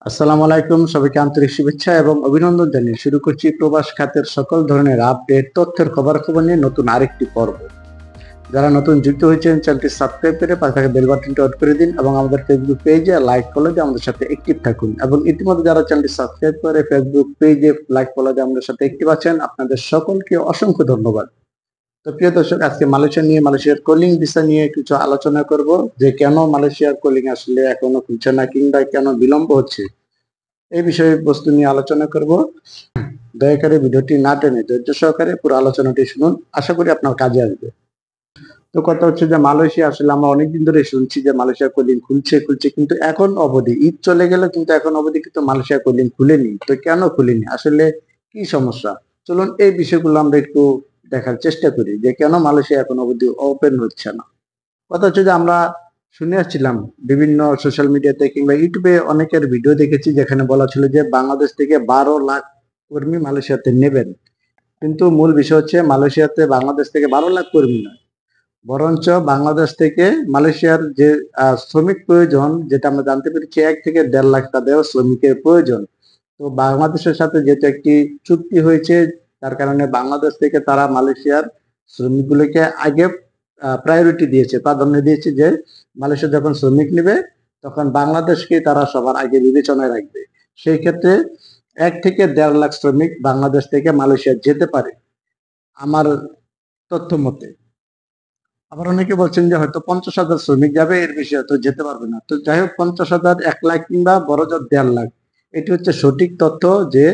আসসালামু আলাইকুম, সবাইকে আন্তরিক শুভেচ্ছা এবং অভিনন্দন জানিয়ে শুরু করছি প্রবাস খাতের সকল ধরনের আপডেট তথ্যের খবরাখবর নিয়ে নতুন আরেকটি পর্ব। যারা নতুন যুক্ত হয়েছেন চ্যানেলটি সাবস্ক্রাইব করে পাশে থাকা বেল বাটনটি অন করে দিন এবং আমাদের ফেসবুক পেজে লাইক ফলো দিয়ে আমাদের সাথে অ্যাক্টিভ থাকুন। এবং ইতিমধ্যে যারা চ্যানেলটি সাবস্ক্রাইব করে ফেসবুক পেজে লাইক ফলো দিয়ে আমাদের সাথে অ্যাক্টিভ আছেন, আপনাদের সকলকে অসংখ্য ধন্যবাদ। তো প্রিয় দর্শক, আজকে মালয়েশিয়ার কলিং ভিসা নিয়ে কিছু আলোচনা করব, যে কেন মালয়েশিয়ার কলিং আসলে এখনো খুলছে না কিংবা কেন বিলম্ব হচ্ছে, এই বিষয়ে বস্তু নিয়ে আলোচনা করব। দয়া করে ভিডিওটি না টেনে ধৈর্য সহকারে পুরো আলোচনাটি শুনুন, আশা করি আপনার কাজে আসবে। তো কথা হচ্ছে যে মালয়েশিয়া আসলে আমরা অনেকদিন ধরে শুনছি যে মালয়েশিয়া কলিং খুলছে খুলছে, কিন্তু এখন অবধি ঈদ চলে গেল কিন্তু এখন অবধি কিন্তু মালয়েশিয়া কলিং খুলেনি। তো কেন খুলেনি, আসলে কি সমস্যা, চলুন এই বিষয়গুলো আমরা একটু দেখার চেষ্টা করি যে কেন মালয়েশিয়া এখন অবধি ওপেন হচ্ছে না। কথা হচ্ছে যে আমরা শুনে আসছিলাম বিভিন্ন সোশ্যাল মিডিয়াতে কিংবা ইউটিউবে অনেকের ভিডিও দেখেছি যেখানে বলা ছিল যে বাংলাদেশ থেকে 12 লাখ কর্মী মালয়েশিয়াতে নেবেন। কিন্তু মূল বিষয় হচ্ছে মালয়েশিয়াতে বাংলাদেশ থেকে 12 লাখ কর্মী নয়, বরঞ্চ বাংলাদেশ থেকে মালয়েশিয়ার যে শ্রমিক প্রয়োজন, যেটা আমরা জানতে পেরেছি 1 থেকে 1.5 লাখ তাদের শ্রমিকের প্রয়োজন। তো বাংলাদেশের সাথে যেহেতু একটি চুক্তি হয়েছে, তার কারণে বাংলাদেশ থেকে তারা মালয়েশিয়ার শ্রমিকগুলোকে আগে প্রায়োরিটি দিয়েছে, প্রাধান্য দিয়েছে যে মালয়েশিয়া যখন শ্রমিক নেবে তখন বাংলাদেশকে তারা সবার আগে বিবেচনায় রাখবে। সেই ক্ষেত্রে 1 থেকে 1.5 লাখ শ্রমিক বাংলাদেশ থেকে মালয়েশিয়া যেতে পারে আমার তথ্য মতে। আবার অনেকে বলছেন যে হয়তো 50,000 শ্রমিক যাবে, এর বেশি হয়তো যেতে পারবে না। তো যাই হোক, 50,000, 1 লাখ কিংবা বড় জোর 1.5 লাখ, এটি হচ্ছে সঠিক তথ্য যে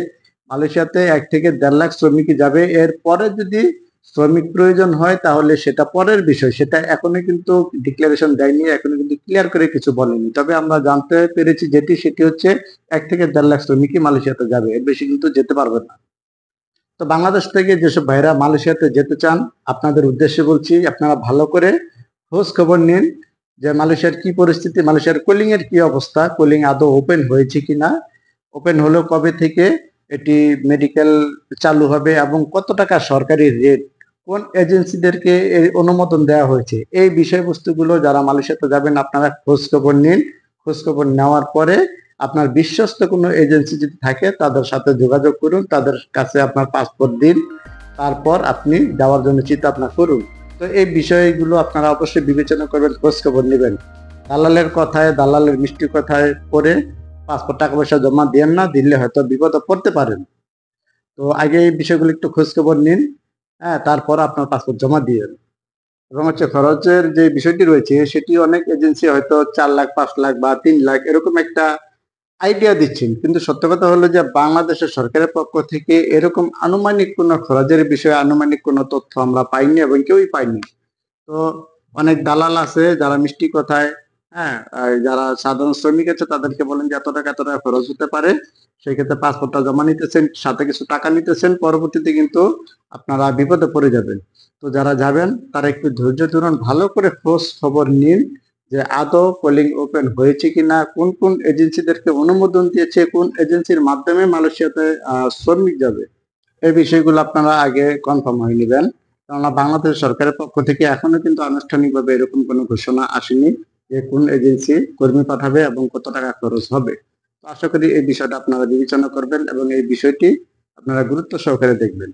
মালয়েশিয়াতে 1 থেকে 1.5 লাখ শ্রমিকই যাবে। এর পরে যদি শ্রমিক প্রয়োজন হয় তাহলে সেটা পরের বিষয়, সেটা এখনো কিন্তু ডিক্লারেশন দেয়নি, এখনো কিন্তু ক্লিয়ার করে কিছু বলেনি। তবে আমরা জানতে পেরেছি সেটি হচ্ছে 1 থেকে 1.5 লাখ শ্রমিকই মালয়েশিয়াতে যাবে, এর বেশি কিন্তু যেতে পারবে না। তো বাংলাদেশ থেকে যেসব ভাইরা মালয়েশিয়াতে যেতে চান, আপনাদের উদ্দেশ্যে বলছি, আপনারা ভালো করে খোঁজ খবর নিন যে মালয়েশিয়ার কি পরিস্থিতি, মালয়েশিয়ার কলিং এর কি অবস্থা, কলিং আদৌ ওপেন হয়েছে কিনা, ওপেন হলেও কবে থেকে এটি মেডিকেল চালু হবে এবং কত টাকা সরকারি রেট, কোন এজেন্সিদেরকে এই অনুমোদন দেওয়া হয়েছে, এই বিষয়বস্তুগুলো যারা মালয়েশিয়াতে যাবেন আপনারা খোঁজ খবর নিন। খোঁজ খবর নেওয়ার পরে আপনার বিশ্বস্ত কোনো এজেন্সি যদি থাকে তাদের সাথে যোগাযোগ করুন, তাদের কাছে আপনার পাসপোর্ট দিন, তারপর আপনি যাওয়ার জন্য চিন্তা ভাবনা করুন। তো এই বিষয়গুলো আপনারা অবশ্যই বিবেচনা করবেন, খোঁজ খবর নেবেন। দালালের কথায়, দালালের মিষ্টি কথায় পড়ে পাসপোর্ট টাকা পয়সা জমা দিয়েন না, দিলে হয়তো বিপদে পড়তে পারেন। তো আগে এই বিষয়গুলো একটু খোঁজ খবর নিন, হ্যাঁ, তারপর আপনার পাসপোর্ট জমা দিয়েন। এবং হচ্ছে খরচের যে বিষয়টি রয়েছে সেটি অনেক এজেন্সি হয়তো 4 লাখ, 5 লাখ বা 3 লাখ এরকম একটা আইডিয়া দিচ্ছেন, কিন্তু সত্য কথা হলো যে বাংলাদেশের সরকারের পক্ষ থেকে এরকম আনুমানিক কোনো খরচের বিষয়ে আনুমানিক কোনো তথ্য আমরা পাইনি এবং কেউই পাইনি। তো অনেক দালাল আছে যারা মিষ্টি কথায়, হ্যাঁ, আর যারা সাধারণ শ্রমিক আছে তাদেরকে বলেন যে এত টাকা খরচ হতে পারে, সেই ক্ষেত্রে পাসপোর্টটা জমা নিতেছেন, সাথে কিছু টাকা নিতেছেন, পরবর্তীতে কিন্তু আপনারা বিপদে পড়ে যাবেন। তো যারা যাবেন তারা একটু ধৈর্য ধরুন, ভালো করে খোঁজ খবর নিন যে আদৌ কলিং ওপেন হয়েছে কিনা, কোন কোন এজেন্সিদেরকে অনুমোদন দিয়েছে, কোন এজেন্সির মাধ্যমে মালয়েশিয়াতে শ্রমিক যাবে, এই বিষয়গুলো আপনারা আগে কনফার্ম হয়ে নেবেন। কেননা বাংলাদেশ সরকারের পক্ষ থেকে এখনো কিন্তু আনুষ্ঠানিকভাবে এরকম কোনো ঘোষণা আসেনি যে কোন এজেন্সি কর্মী পাঠাবে এবং কত টাকা খরচ হবে। তো আশা করি এই বিষয়টা আপনারা বিবেচনা করবেন এবং এই বিষয়টি আপনারা গুরুত্ব সহকারে দেখবেন।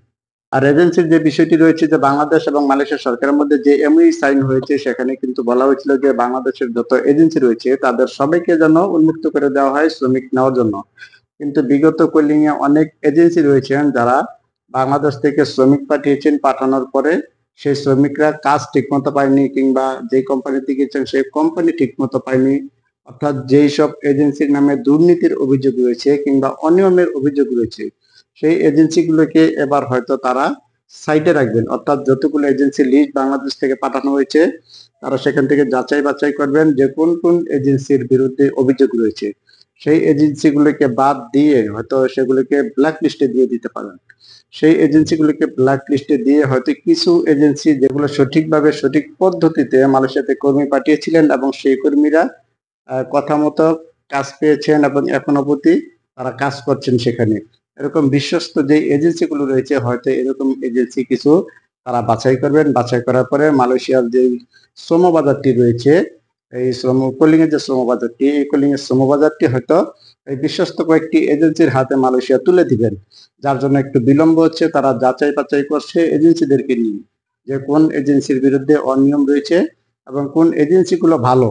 আর এজেন্সির যে বিষয়টি রয়েছে যে বাংলাদেশ এবং মালয়েশিয়া সরকারের মধ্যে যে এমওইউ সাইন হয়েছে, সেখানে কিন্তু বলা হয়েছিল যে বাংলাদেশের যত এজেন্সি রয়েছে তাদের সবাইকে যেন উন্মুক্ত করে দেওয়া হয় শ্রমিক নেওয়ার জন্য। কিন্তু বিগত কলিং এ অনেক এজেন্সি রয়েছেন যারা বাংলাদেশ থেকে শ্রমিক পাঠিয়েছেন, পাঠানোর পরে সেই শ্রমিকরা কাজ ঠিকমতো পায়নি কিংবা যে কোম্পানিতে গিয়েছেন সেই কোম্পানি ঠিকমতো পায়নি। অর্থাৎ যেই সব এজেন্সির নামে দুর্নীতির অভিযোগ রয়েছে কিংবা অনিয়মের অভিযোগ রয়েছে, সেই এজেন্সিগুলোকে এবার হয়তো তারা সাইডে রাখবেন। অর্থাৎ যতগুলো এজেন্সি লিস্ট বাংলাদেশ থেকে পাঠানো হয়েছে তারা সেখান থেকে যাচাই বাছাই করবেন যে কোন কোন এজেন্সির বিরুদ্ধে অভিযোগ রয়েছে, সেই এজেন্সিগুলোকে বাদ দিয়ে হয়তো সেগুলোকে ব্ল্যাক লিস্টে দিয়ে দিতে পারেন। সেই এজেন্সিগুলোকে ব্ল্যাক লিস্টে দিয়ে হয়তো কিছু এজেন্সি যেগুলো সঠিকভাবে সঠিক পদ্ধতিতে মালয়েশিয়াতে কর্মী পাঠিয়েছিলেন এবং সেই কর্মীরা কথা মতো কাজ পেয়েছেন এবং এখন অবধি তারা কাজ করছেন সেখানে। এরকম বিশ্বস্ত যে এজেন্সিগুলো রয়েছে হয়তো এরকম এজেন্সি কিছু তারা বাছাই করবেন। বাছাই করার পরে মালয়েশিয়ার যে শ্রম বাজারটি রয়েছে, এই কলিং এর যে শ্রম বাজারটি, এই কলিং এর শ্রম বাজারটি হয়তো এই বিশ্বস্ত কয়েকটি এজেন্সির হাতে মালয়েশিয়া তুলে দিবেন, যার জন্য একটু বিলম্ব হচ্ছে। তারা যাচাই বাছাই করছে এজেন্সিদেরকে নিয়ে, যে কোন এজেন্সির বিরুদ্ধে অনিয়ম রয়েছে এবং কোন এজেন্সিগুলো ভালো।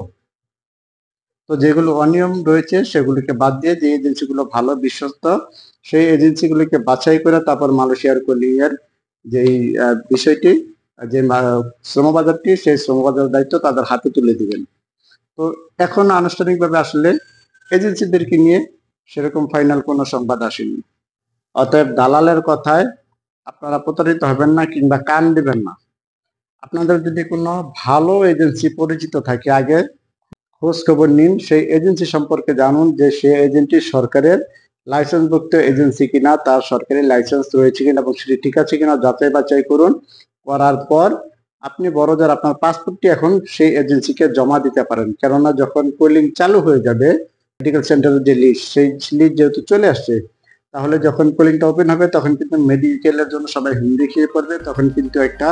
তো যেগুলো অনিয়ম রয়েছে সেগুলিকে বাদ দিয়ে যে এজেন্সিগুলো ভালো বিশ্বস্ত, সেই এজেন্সিগুলিকে বাছাই করে তারপর মালয়েশিয়ার কলিং এর যেই বিষয়টি, যে শ্রমবাজারটি, সেই শ্রমবাজার দায়িত্ব তাদের হাতে তুলে দিবেন। তো এখন আনুষ্ঠানিকভাবে আসলে এজেন্সিদেরকে নিয়ে সেরকম ফাইনাল কোনো সংবাদ আসেনি। অতএব দালালের কথায় আপনারা প্রতারিত হবেন না কিংবা কান দিবেন না। আপনাদের যদি কোনো ভালো এজেন্সি পরিচিত থাকে, আগে খোঁজ খবর নিন, সেই এজেন্সি সম্পর্কে জানুন যে সে এজেন্সি সরকারের লাইসেন্সভুক্ত এজেন্সি কিনা, তার সরকারি লাইসেন্স রয়েছে কিনা এবং সেটি ঠিক আছে কিনা যাচাই বাছাই করুন। করার পর আপনি বড়জোর আপনার পাসপোর্টটি এখন সেই এজেন্সিকে জমা দিতে পারেন। কেননা যখন কলিং চালু হয়ে যাবে, মেডিকেল সেন্টারের যে লিস্ট, সেই লিস্ট যেহেতু চলে আসছে, তাহলে যখন কলিংটা ওপেন হবে তখন কিন্তু মেডিকেলের জন্য সবাই হুমড়ি খেয়ে পড়বে, তখন কিন্তু একটা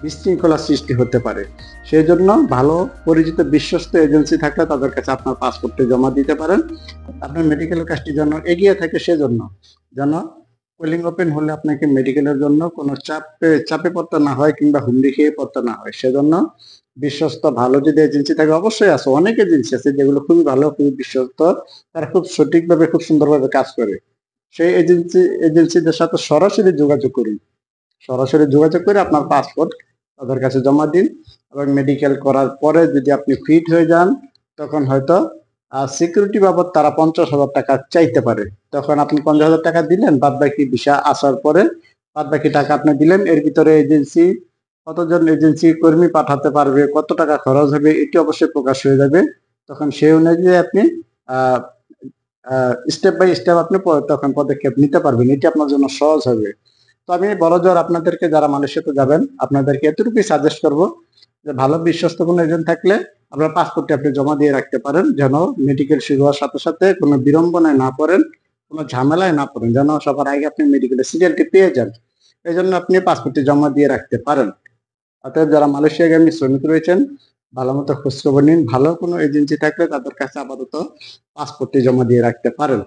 বিশৃঙ্খলা সৃষ্টি হতে পারে। সেই জন্য ভালো পরিচিত বিশ্বস্ত এজেন্সি থাকলে তাদের কাছে আপনার পাসপোর্টটি জমা দিতে পারেন। আপনার মেডিকেলের কাজটি যেন এগিয়ে থাকে, সেজন্য যেন কলিং ওপেন হলে আপনাকে মেডিকেলের জন্য কোনো চাপে পড়তে না হয় কিংবা হুমড়ি খেয়ে পড়তে না হয়। সেজন্য বিশ্বস্ত ভালো যদি এজেন্সি থাকে, অবশ্যই আছে, অনেক এজেন্সি আছে যেগুলো খুবই ভালো, খুবই বিশ্বস্ত, তারা খুব সঠিকভাবে খুব সুন্দরভাবে কাজ করে। সেই এজেন্সিদের সাথে সরাসরি যোগাযোগ করুন। সরাসরি যোগাযোগ করে আপনার পাসপোর্ট তাদের কাছে জমা দিন এবং মেডিকেল করার পরে যদি আপনি ফিট হয়ে যান, তখন হয়তো সিকিউরিটি বাবদ তারা 50,000 টাকা চাইতে পারে। তখন আপনি 50,000 টাকা দিলেন, বাদ বাকি ভিসা আসার পরে বাদ বাকি টাকা আপনি দিলেন। এর ভিতরে এজেন্সি কতজন এজেন্সি কর্মী পাঠাতে পারবে, কত টাকা খরচ হবে, এটি অবশ্যই প্রকাশ হয়ে যাবে। তখন সেই অনুযায়ী আপনি স্টেপ বাই স্টেপ আপনি তখন পদক্ষেপ নিতে পারবেন। এটি আপনার জন্য সহজ হবে। তো আমি বড়জোর আপনাদেরকে, যারা মালয়েশিয়াতে যাবেন, আপনাদেরকে এতটুকুই সাজেস্ট করব যে ভালো বিশ্বস্ত কোনো এজেন্ট থাকলে আপনার পাসপোর্টটি আপনি জমা দিয়ে রাখতে পারেন, যেন মেডিকেল শুরু হওয়ার সাথে সাথে কোনো বিড়ম্বনায় না পড়েন, কোনো ঝামেলায় না পড়েন, যেন সবার আগে আপনি মেডিকেলের সিরিয়ালটি পেয়ে যান। এই জন্য আপনি পাসপোর্টটি জমা দিয়ে রাখতে পারেন। অতএব যারা মালয়েশিয়াগামী শ্রমিক রয়েছেন, ভালো মতো খোঁজখবর নিন। ভালো কোনো এজেন্সি থাকলে তাদের কাছে আপাতত পাসপোর্টটি জমা দিয়ে রাখতে পারেন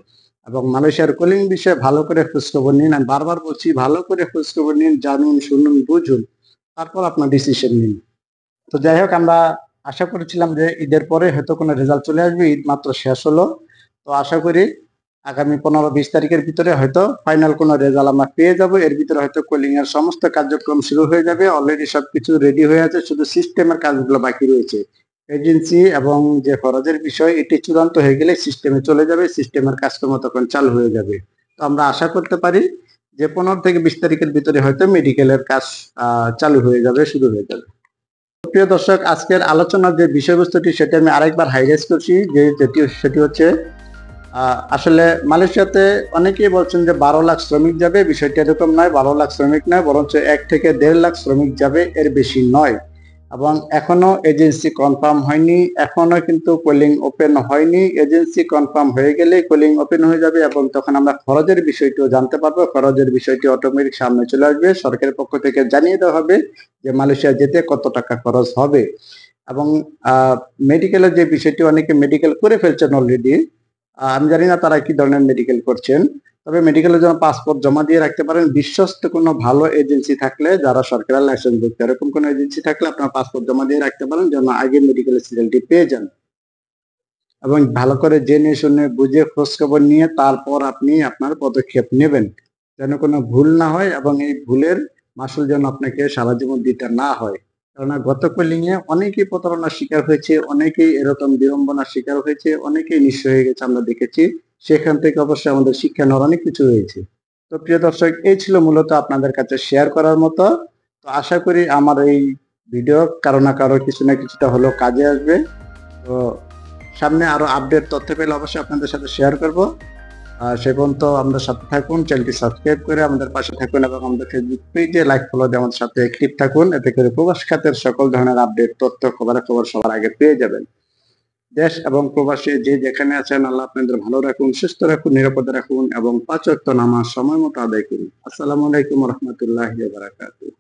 এবং মালয়েশিয়ার কলিং বিষয়ে ভালো করে খোঁজখবর নিন। আমি বারবার বলছি, ভালো করে খোঁজখবর নিন, জানুন, শুনুন, বুঝুন, তারপর আপনার ডিসিশন নিন। তো যাই হোক, আমরা আশা করেছিলাম যে ঈদের পরে হয়তো কোনো রেজাল্ট চলে আসবে। ঈদ মাত্র শেষ হলো, তো আশা করি আগামী 15-20 তারিখের ভিতরে হয়তো ফাইনাল কোনো রেজাল্ট আমরা পেয়ে যাব। এর ভিতরে হয়তো কলিং এর সমস্ত কার্যক্রম শুরু হয়ে যাবে। অলরেডি সবকিছু রেডি হয়ে আছে, শুধু সিস্টেমের কাজগুলো বাকি রয়েছে। এজেন্সি এবং যে খরচের বিষয়, এটি চূড়ান্ত হয়ে গেলে সিস্টেমে চলে যাবে, সিস্টেমের কাজকর্ম তখন চালু হয়ে যাবে। তো আমরা আশা করতে পারি যে 15-20 তারিখের ভিতরে হয়তো মেডিকেলের কাজ চালু হয়ে যাবে, শুরু হয়ে যাবে। প্রিয় দর্শক, আজকের আলোচনার যে বিষয়বস্তুটি সেটি আমি আরেকবার হাইলাইট করছি, সেটি হচ্ছে আসলে মালয়েশিয়াতে অনেকেই বলছেন যে 12 লাখ শ্রমিক যাবে। বিষয়টি এরকম নয়, 12 লাখ শ্রমিক নয়, বরঞ্চ 1 থেকে 1.5 লাখ শ্রমিক যাবে, এর বেশি নয়। এবং এখনো এজেন্সি কনফার্ম হয়নি, এখনো কিন্তু কলিং ওপেন হয়নি। এজেন্সি কনফার্ম হয়ে গেলে কলিং ওপেন হয়ে যাবে এবং তখন আমরা খরচের বিষয়টিও জানতে পারবো। খরচের বিষয়টি অটোমেটিক সামনে চলে আসবে, সরকারের পক্ষ থেকে জানিয়ে দেওয়া হবে যে মালয়েশিয়া যেতে কত টাকা খরচ হবে। এবং মেডিকেলের যে বিষয়টি, অনেকে মেডিকেল করে ফেলছেন অলরেডি। আমি জানি না তারা কি ধরনের মেডিকেল করছেন, তবে মেডিকেলের জন্য পাসপোর্ট জমা দিয়ে রাখতে পারেন। বিশ্বস্ত কোনো ভালো এজেন্সি থাকলে, যারা সরকারের লাইসেন্স ভুক্ত, এরকম কোনো এজেন্সি থাকলে আপনার পাসপোর্ট জমা দিয়ে রাখতে পারেন, যেন আগে মেডিকেলের সিরিয়ালটি পেয়ে যান। এবং ভালো করে জেনে শুনে বুঝে খোঁজ খবর নিয়ে তারপর আপনি আপনার পদক্ষেপ নেবেন, যেন কোনো ভুল না হয় এবং এই ভুলের মাসুল যেন আপনাকে সারা জীবন দিতে না হয়। কেননা গত কলিং এ অনেকেই প্রতারণার শিকার হয়েছে, অনেকেই এরকম বিড়ম্বনার শিকার হয়েছে, অনেকেই নিঃস্ব হয়ে গেছে, আমরা দেখেছি। সেখান থেকে অবশ্যই আমাদের শিক্ষা নেওয়ার অনেক কিছু হয়েছে। তো প্রিয় দর্শক, এই ছিল মূলত আপনাদের কাছে শেয়ার করার মতো। তো আশা করি আমার এই ভিডিও কারো না কারো কিছু না কিছুটা হলেও কাজে আসবে। তো সামনে আরো আপডেট তথ্য পেলে অবশ্যই আপনাদের সাথে শেয়ার করব। সে পর্যন্ত আমাদের সাথে থাকুন, চ্যানেলটি সাবস্ক্রাইব করে আমাদের পাশে থাকুন এবং আমাদের ফেসবুক পেজে লাইক ফলো দিয়ে আমাদের সাথে অ্যাক্টিভ থাকুন। এতে করে প্রবাস খাতের সকল ধরনের আপডেট তথ্য খবর সবার আগে পেয়ে যাবেন। দেশ এবং প্রবাসী যে যেখানে আছেন, আল্লাহ আপনাদের ভালো রাখুন, সুস্থ রাখুন, নিরাপদে রাখুন এবং 5 ওয়াক্ত নামাজ সময় মতো আদায় করুন। আসসালামু আলাইকুম ওয়া রাহমাতুল্লাহি ওয়া বারাকাতুহু।